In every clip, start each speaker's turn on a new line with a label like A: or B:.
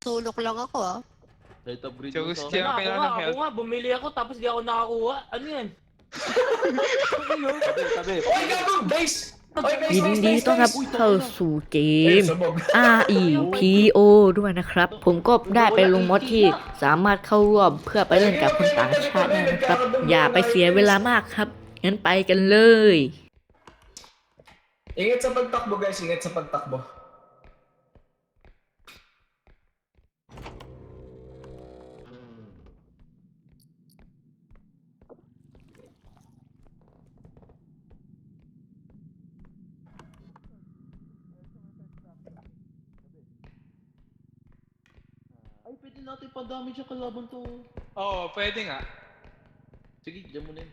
A: Sulok lang ako ah.
B: Kahit upgrade
C: So,
B: mo sa
C: gusto
B: akin.
C: niya-
D: Ako
C: kailangan ng
D: nga,
C: health.
D: bumili ako tapos di ako nakakuha. Ano yan?
B: Tabi.
E: Oy, gago! Base! Oy, base,
F: ยิน
E: base,
F: ดี
E: base,
F: ต้อนรับ
E: base!
F: เข้าสู่เก
E: เอ้ย
F: ม
E: สมอง
F: REPO ด้วยนะครับ ผมก็ได้ไปลงมอดที่สามารถเข้าร่วมเพื่อไปเล่นกับคนต่างชาติได้นะครับ อย่าไปเสียเวลามากครับ งั้นไปกันเลย
E: Ingat sa pagtakbo, guys. Ingat sa pagtakbo.
B: Ay, pwede natin pa-damage yung kalaban to.
C: Oo, pwede nga.
B: Sige, dyan mo na yun.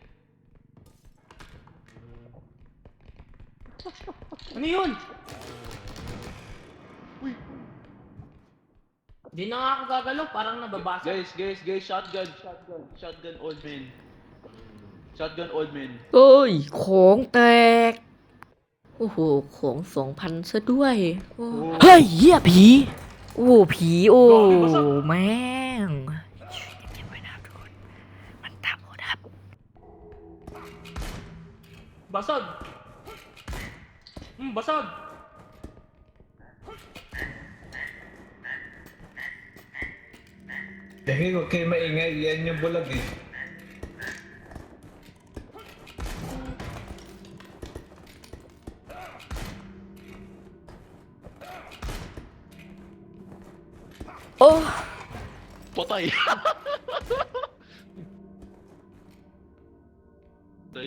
D: Ano yun? Di na nga ako gagalaw, parang nababasa.
B: Guys, shotgun, old man. Shotgun, old man.
F: เอ้ย ของแตก โอ้โห ของ 2,000 ซะด้วยโอ้เฮ้ยเหี้ยผี โอ้ ผี โอ้ แม่งเก็บไว้นะครับทุกคน มันตามหมดครับ
D: Basag! Basag!
E: Dahil huwag kayo maingay. Yan yung bulag eh.
F: Oh!
B: Patay!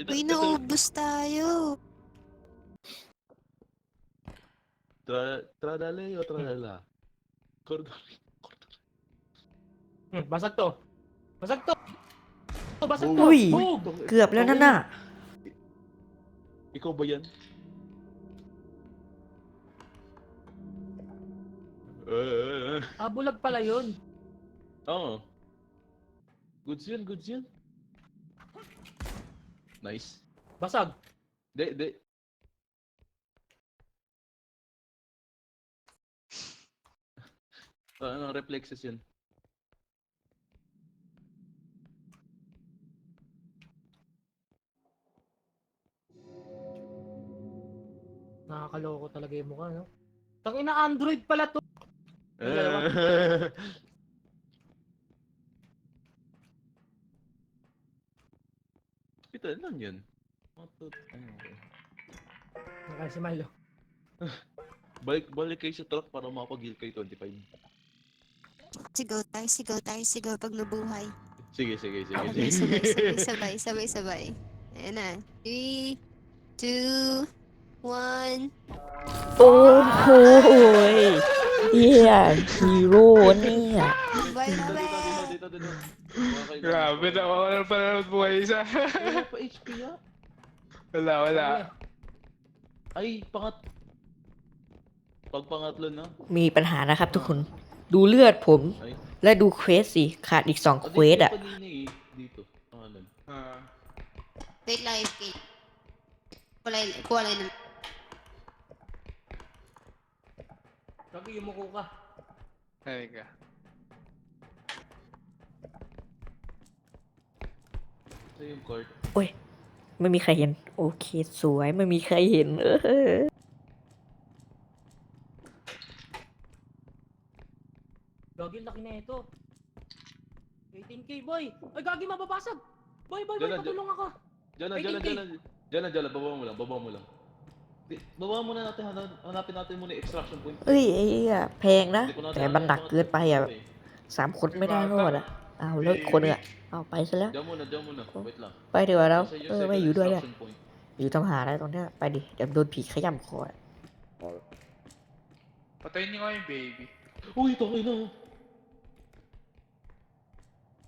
A: Uy, naubos tayo.
B: Tradale o tralala?
D: Basag to! Basag to! Basag to!
F: Uy!
D: Boom!
F: เกือบแล้วนั่นน่ะ
B: Ikaw ba yan?
D: Bulag pala yun.
B: Oo. Goods yun. Nice.
D: Basag!
B: De. Ano, reflexes yun.
D: Nakakaloko talaga yung mukha, no? Tangina, Android pala to!
B: Pita, lang yun.
D: Nakaya si Milo.
B: Balik kayo sa truck para makapag-heal kayo 25.
A: Sigaw tayo pag nabuhay.
B: Sige.
A: Sabay. Ayan na. 3, 2, 1.
F: โอ้โหเหี้ยฮีโร่เนี่ย
A: Bye.
B: Dito.
C: Grabe, nawawalan pa naman buhay isa.
B: Wala pa HP ya?
C: Wala.
B: Ay, pag pangatlo na.
F: มีปัญหานะครับทุกคน ดูเลือดผม
B: Ay.
F: และดูเควสสิ ขาดอีก 2 เควสอ่ะ
B: Dito. Pangalan.
A: Wait lang, FK. Kuha lang naman.
D: Sabi, yumuko ka.
C: Halika.
B: Ito yung court.
F: ไม่มีใครเห็น โอเค สวย ไม่มีใครเห็น
D: Gagi, laki na ito. 18k, boy! Ay, gagi, mababasag! Boy,
B: Jalan,
D: patulong ako!
B: Diyan, baba mo lang. Baba muna natin, hanapin natin muna yung extraction point.
F: เอ้ยไอ้เหี้ยแพงนะ
B: Hindi ko natin
F: แต่มันหนักเกินไปอ่ะ
B: eh.
F: 3 คนไม่ได้รอดอ่ะเอาวแล้วอีกคนอ่ะเอาไปซะแล้ว
B: Diyan muna. Wait lang.
F: ไปดีกว่าเรา
B: Nasa yung
F: ไม่
B: second
F: อยู่ด้วยเนี่ย
B: extraction point.
F: อยู่ทำหาอะไรตรงเนี้ยไปดิ เดี๋ยวโดนผีขย้ำคออะ
C: Patayin niyo nga yung baby.
B: Uy, ito kayo na.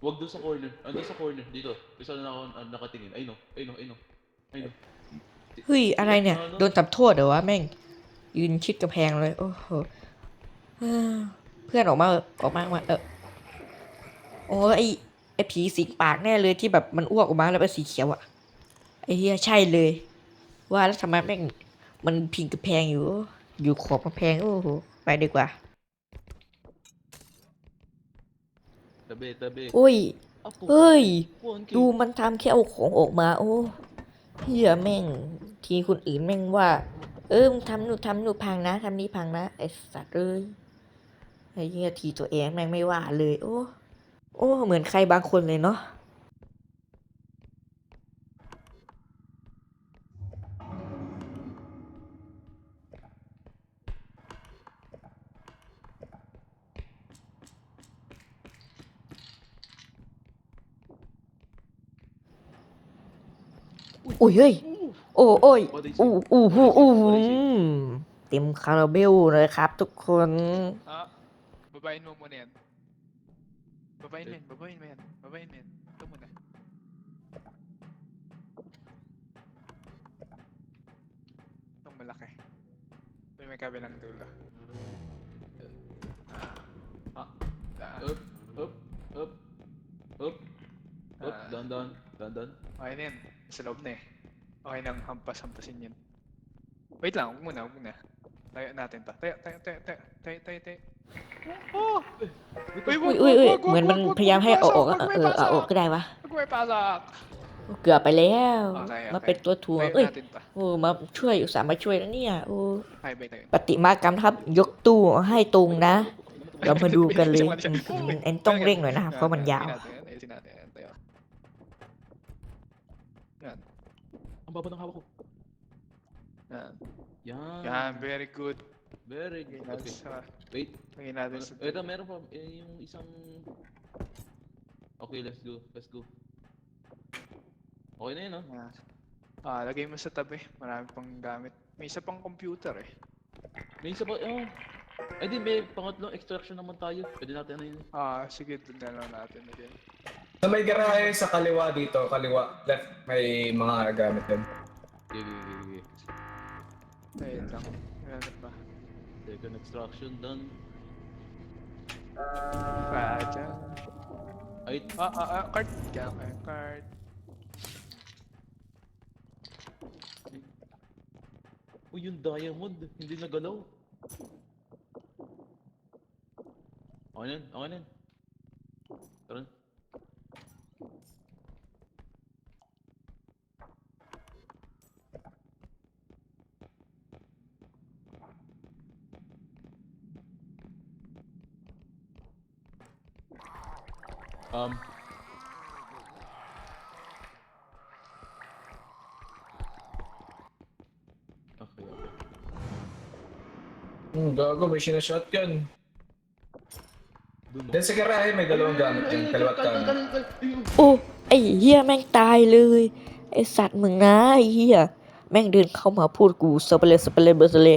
B: Wag doon sa corner. Andun sa corner. Dito. Isa na ako nakatingin. Ayun o.
F: เฮ้ยอะไรเนี่ย โดนจับโทษเหรอวะแม่ง ยืนชิดกระแพงเลย โอ้โหเอ้อเพื่อนออกมาโอ้ไอผีสิงปากแน่เลยที่แบบมันอ้วกออกมาแล้วเป็นสีเขียวอะไอเฮียใช่เลย ว่าแล้วทำไมแม่งมันพิงกระแพงอยู่ขอบกระแพงโอ้โหไปดีกว่า
B: Tabi.
F: โอ้ย
B: Apo.
F: เฮ้ย
B: 1K.
F: ดูมันทำแค่เอาของออกมา โอ้เฮียแม่ง ทีคนอื่นแม่งว่า มึงทำหนูพังนะทำนี้พังนะ ไอ้สัตว์เอ้ยไอ้เฮียทีตัวเองแม่งไม่ว่าเลย โอ้ เหมือนใครบางคนเลยเนาะ อุ้ยเฮ้ย โอ้ย
B: What is it?
F: อู้เต็มคาราเบลเลยครับทุกคน
C: Ah, babain mo muna yan. Babain mo yan. Ito muna. Itong malaki. Ito may kabilang dulo.
B: Ah.
C: Ah,
B: Up.
C: Ah.
B: Dandan.
C: okay na yan. Sa loob na eh. Okay nang hampasin yan. Wait lang, huwag muna. Tayo natin to. Tayo. Oh!
F: อุ้ยเหมือนมันพยายามให้เอาออกอะเอาออกก็ได้วะ
C: Huwag may pasak!
F: เกือบไปแล้ว
C: โอเค
F: มาเป็นตัวถ่วง
C: Tayo natin to.
F: มาช่วยอุตส่าห์มาช่วยแล้วเนี่ย
C: Highway tayo.
F: ปฏิมากรรมครับ ยกตู้ให้ตรงนะ เรามาดูกันเลยเอ็นต้องเร่งหน่อยนะครับเพราะมันยาว
C: Ayusin natin. Tayo. Yan.
B: Ang baba ng hawak ko.
C: Yan.
B: Yan.
C: Yan, very good.
B: Very good. Okay. Wait.
C: Lagyan natin sa...
B: Ito, meron pa. Yung isang... Okay, let's go. Okay na yun, ah.
C: Yan. Lagay mo sa tabi. Marami pang gamit. May isa pang computer eh.
B: May isa pa, di may pangatlong extraction naman tayo. Pwede natin ano yun.
C: Sige, dun na lang natin again.
E: Sa may garahe sa kaliwa dito, left, may mga gamit din.
B: Okay.
C: Ayun lang. Meron ba?
B: Second extraction done.
C: Dyan.
B: Ay,
C: Card. Kaya kayo card.
B: yung diamond. Hindi nagalaw. Okay na yan. Tara. Okay.
E: Gago, may sinashotgun.
B: Dun,
E: Then sa garahe, may dalawang gamit din. Kaliwat kanan.
F: ไอ้เฮียแม่งตายเลย ไอ้สัตว์มึงนะไอ้เฮียแม่งเดินเข้ามาพูดกูสเปเรย์เบอร์สเล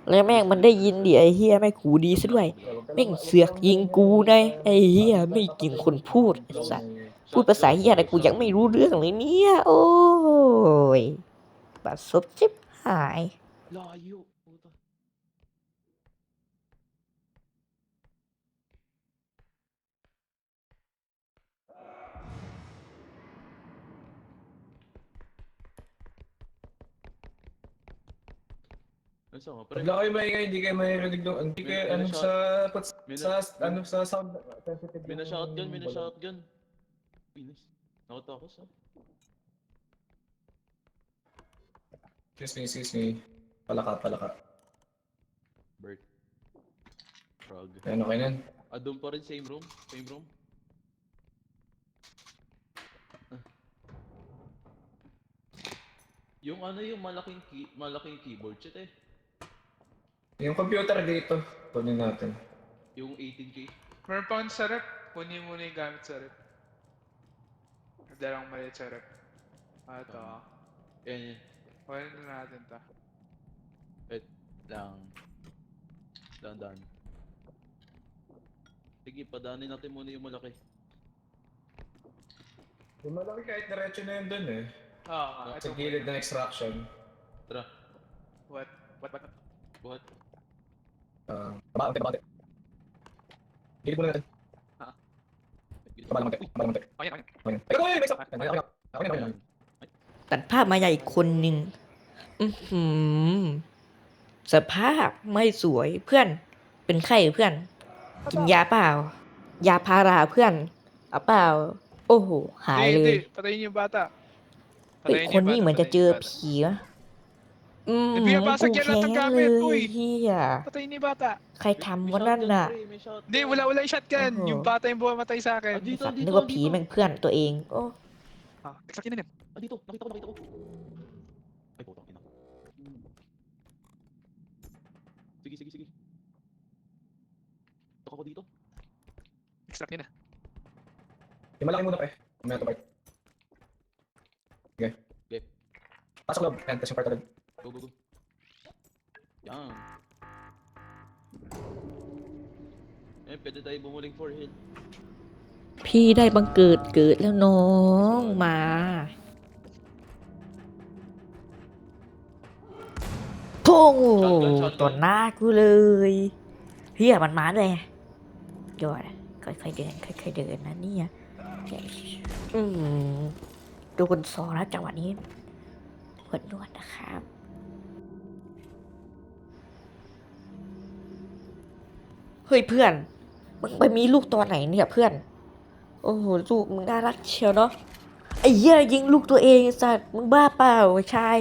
F: แล้วแม่งมันได้ยินดิไอ้เฮียแม่งหูดีซะด้วยแม่งเสือกยิงกูนะไอ้เฮียไม่ยิงคนพูดไอ้สัตว์พูดภาษาเฮียแต่กูยังไม่รู้เรื่องเลยเนี่ยโอ้ยบาดซบจิบหาย
B: Layo. Puta. Ano sa mga?
E: Pag lang kayo maingay, hindi kayo maririnig doon. Hindi kayo, sa sound sensitive.
B: May na-shotgun. Pinis. Nakatakos, ah.
E: Excuse me. Palaka.
B: Bird. Frog.
E: Ayan, okay na.
B: Doon pa rin, same room. Yung malaking keyboard shit eh.
E: Yung computer dito, kunin natin.
B: Yung 18K.
C: Meron pa sa rep. Kunin mo na yung gamit sa rep. Dalawang maliit sa rep. Ito.
B: Yan.
C: Kunin na natin to.
B: Dahan. Sige, padanin natin muna yung malaki.
E: Yung malaki kahit diretso na yun dun eh. Sa gilid ng extraction.
B: Tara.
C: What?
B: Buhat.
E: Tabate. Gilid muna natin. Tabate.
C: Ayan.
E: Ikaw may isa! Okay.
F: ตัดภาพมาใหญ่อีกคนหนึ่งสภาพไม่สวยเพื่อน เป็นไข้เพื่อน กินยาเปล่า ยาพาราเพื่อน เอาเปล่า โอ้โห หายเล
C: Hindi,
F: ย
C: patayin niyo yung bata.
F: เฮ้ย
C: Patayin
F: ค
C: niyo
F: น
C: yung
F: นี้
C: bata,
F: เหมือนจะ
C: patayin
F: เจ
C: niyo
F: อ
C: yung bata.
F: ผีวะ
C: Eh, binabasag
F: กู
C: yan
F: แค้
C: lahat ng
F: นเล
C: gamit,
F: ย
C: uy.
F: เฮีย
C: Patayin niyo yung bata.
F: ใครทำวะนั่นน่ะ
B: May shotgun.
C: Hindi, wala yung shotgun.
F: Oo.
C: Yung bata yung bumamatay sa
B: Ah,
C: akin.
B: dito,
F: สัตว์
B: dito,
F: นึกว่าผี
B: dito.
F: แม่งเพื่อนตัวเอง โอ้
C: Ah, extract yun na yan.
B: Ah, dito. Nakita ko. Ay, putang ina. Sige. Tok ako dito.
C: Extract yun na.
E: Yung malaki muna pa eh. Mamaya ito bite. Okay.
B: Okay.
E: Pasok loob. Ayan, tapos yung part agad.
B: Go. Yan. Eh, pwede tayo bumuling for heal.
F: พี่ได้บังเกิดแล้วน้องมาโถ่ต่อหน้ากูเลยเฮียมันมาเลยยอดค่อยๆเดินนะเนี่ยโดนซอแล้วจังหวะนี้ปวดนวดนะครับเฮ้ยเพื่อนมึงไปมีลูกตอนไหนเนี่ยเพื่อนโอ้โหลูกมึงน่ารักเชียวเนาะไอ้เหี้ยยิงลูกตัวเองสัตว์มึงบ้าเปล่าชาย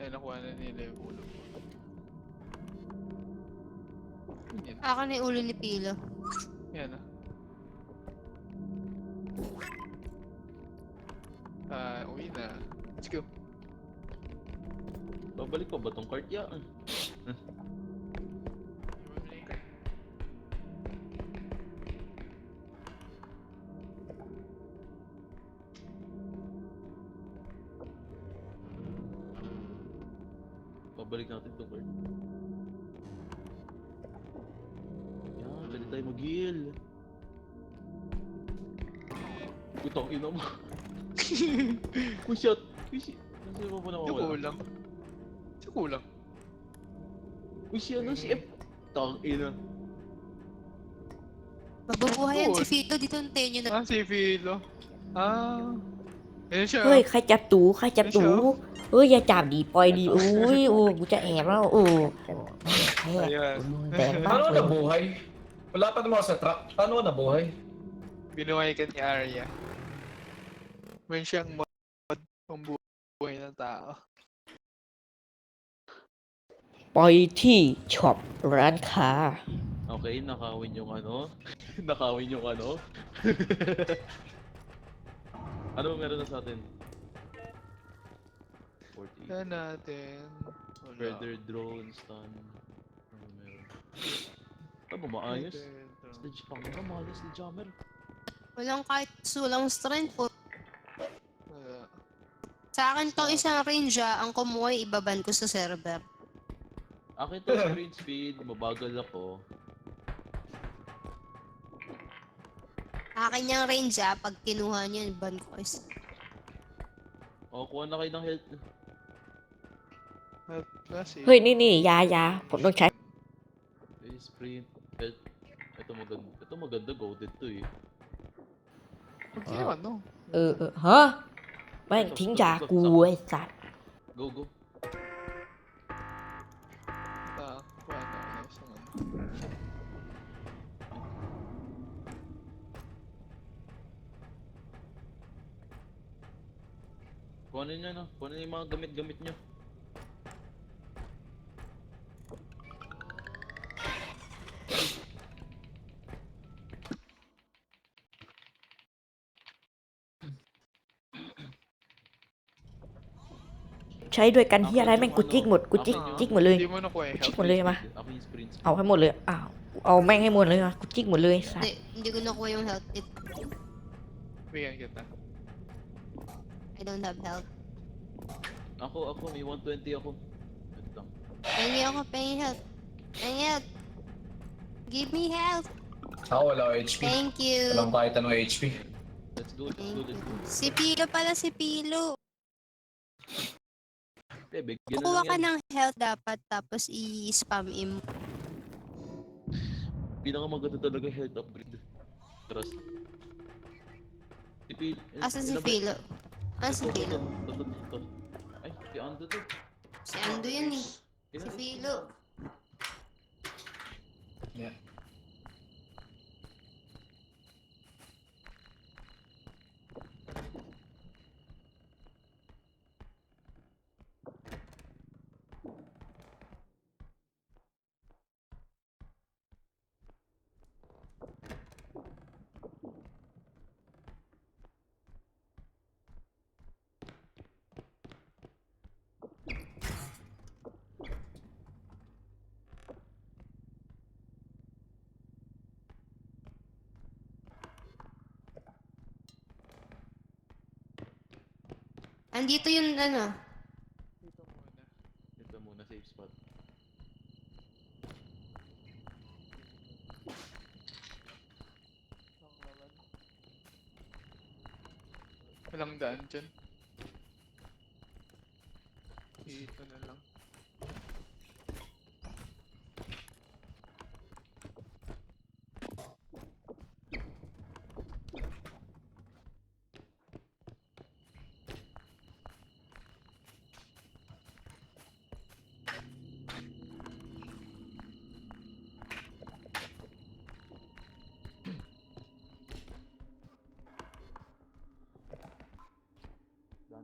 C: Eh, nakuha na nila yung ulo ko. Yan.
A: Ako na yung ulo ni Pilo.
C: Yan uwi na. Let's go.
B: Babalik pa ba tong cart yan? Babalik natin tong cart. Yan, pwede tayo mag-heal. Putang ina mo. Shot. Nasa mo pa nawawala?
C: Kulang.
B: Si F. Tang ina.
A: Mabubuhay yan si
C: Cool.
A: Fito. Dito ang tenyo na.
C: Ah, si Philo. Ah. Ayun siya.
F: เฮ้ยใครจับตูเฮ้ยอย่าจับดีปล่อยดีโอ้ยโอ้กูจะแอบแล้วโอ้แพ้
C: Ayan.
F: แดงมาก
E: Paano
F: เลย
E: nabuhay? Wala pa naman ako sa truck. Paano ka nabuhay?
C: Binuhay ka ni Arya. Meron siyang mod pang buhay ng tao.
F: ปล่อยที่ช็อปร้านค้า
B: Okay, nakawin yung ano. Nakawin yung ano. Ano meron na sa atin? 40.
C: Yan natin. Wala.
B: Predator drone, stun. Ano meron? Ano maayos?
C: Predator.
B: Sledge hammer. Ano maayos sledgehammer?
A: Walang kahit sulang strength po.
C: Wala.
A: Sa akin tong isang range ang kumuha ibaban ko sa server.
B: Akin to screen speed, mabagal ako.
A: Akin yung range pag kinuha niya, ban ko is.
B: O, kuha na kayo ng health.
C: Kasi.
F: เฮ้ยนี่ยาผมต้องใช้
B: Okay, sprint, health. Ito maganda, goaded to eh.
C: Huwag kayo ano.
F: ฮะแม่งทิ้งยากูไอ้สัตว์
B: Go.
C: Kuha na. Isang ano.
B: Kuhanin nyo no. Kuhanin yung mga gamit-gamit nyo.
F: ใช้ด้วยกันที่อะไรแม่งกูจิกหมดกูจิกหมดเลย
C: Hindi mo nakuha eh.
F: Chick mo lang ma.
B: Ako yung sprint speed.
F: เอาให้หมดเลยอ้าวเอาแม่งให้หมดเลยอ่ะกูจิกหมดเลยสัตว์
A: Hindi ko nakuha yung health.
C: Bigyan kita.
A: I don't have health.
B: Ako, may 120 ako. Wait lang.
A: Pengi help. Pengi help. Give me help.
E: Ako wala ako HP.
A: Thank you.
E: Walang kahit anong HP.
B: Let's go, let's go, let's go.
A: Si Pilo pala, si Pilo.
B: Bigyan na
A: Kukuha
B: lang
A: ka
B: yan.
A: ng health dapat tapos i-spam im.
B: Pinakamaganda talaga health upgrade. Trust. Si Pil...
A: Asa si Pilo? Asa si Pilo?
B: Ito. Ay, si Ando to.
A: Si Ando yan eh. Si
B: Ilan?
A: Pilo.
E: Yeah.
A: Andito yung ano.
C: Dito muna.
B: Ito muna, safe spot.
C: Walang daan dyan. Dito na lang.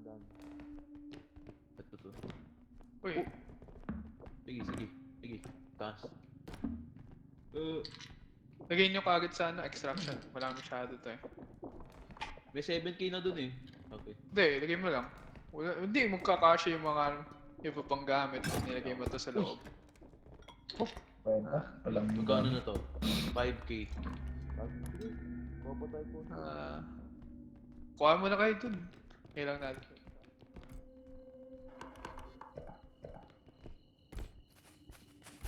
B: Dahan. Ito to.
C: Uy,
B: Sige. Taas.
C: lagay nyo kaagad sa ano, extraction. Wala masyado to eh.
B: May 7k na dun eh. Okay.
C: Hindi, lagay mo lang. Hindi, magkakasya yung mga iba pang gamit. Nilagay mo to sa loob.
E: Pwede. Walang
B: Magkano na to? 5k. Sige. Kuha pa tayo po.
C: Kuha mo na kayo dun. Kailang natin.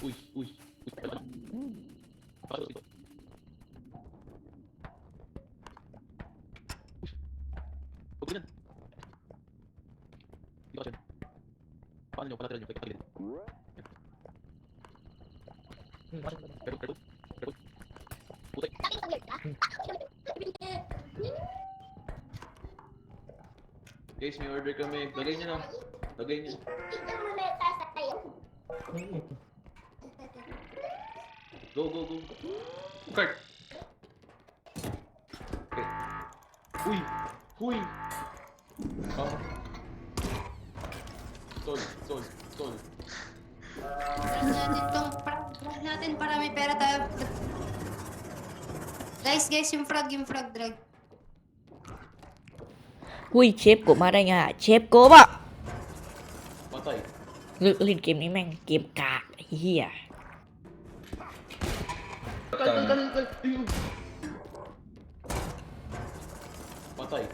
B: Uy. Pasok ito. Huwag yan. Hindi ko siya. Paano nyo? Palatiran nyo. Pagkakagilid. Pero. Putek. Guys, may order kami. Lagay nyo na. Lagay nyo. Go.
C: Kurt!
B: Okay. Huy! Sol.
A: Drag natin tong frag. Drag natin para may pera tayo. Guys, yung frag drag.
F: Ui,เชฟโกะมาได้ไงอะเชฟโกะป่ะ
B: Patay.
F: เล่นเกมนี้แม่งเกมกากไอ้เฮีย
B: Patay.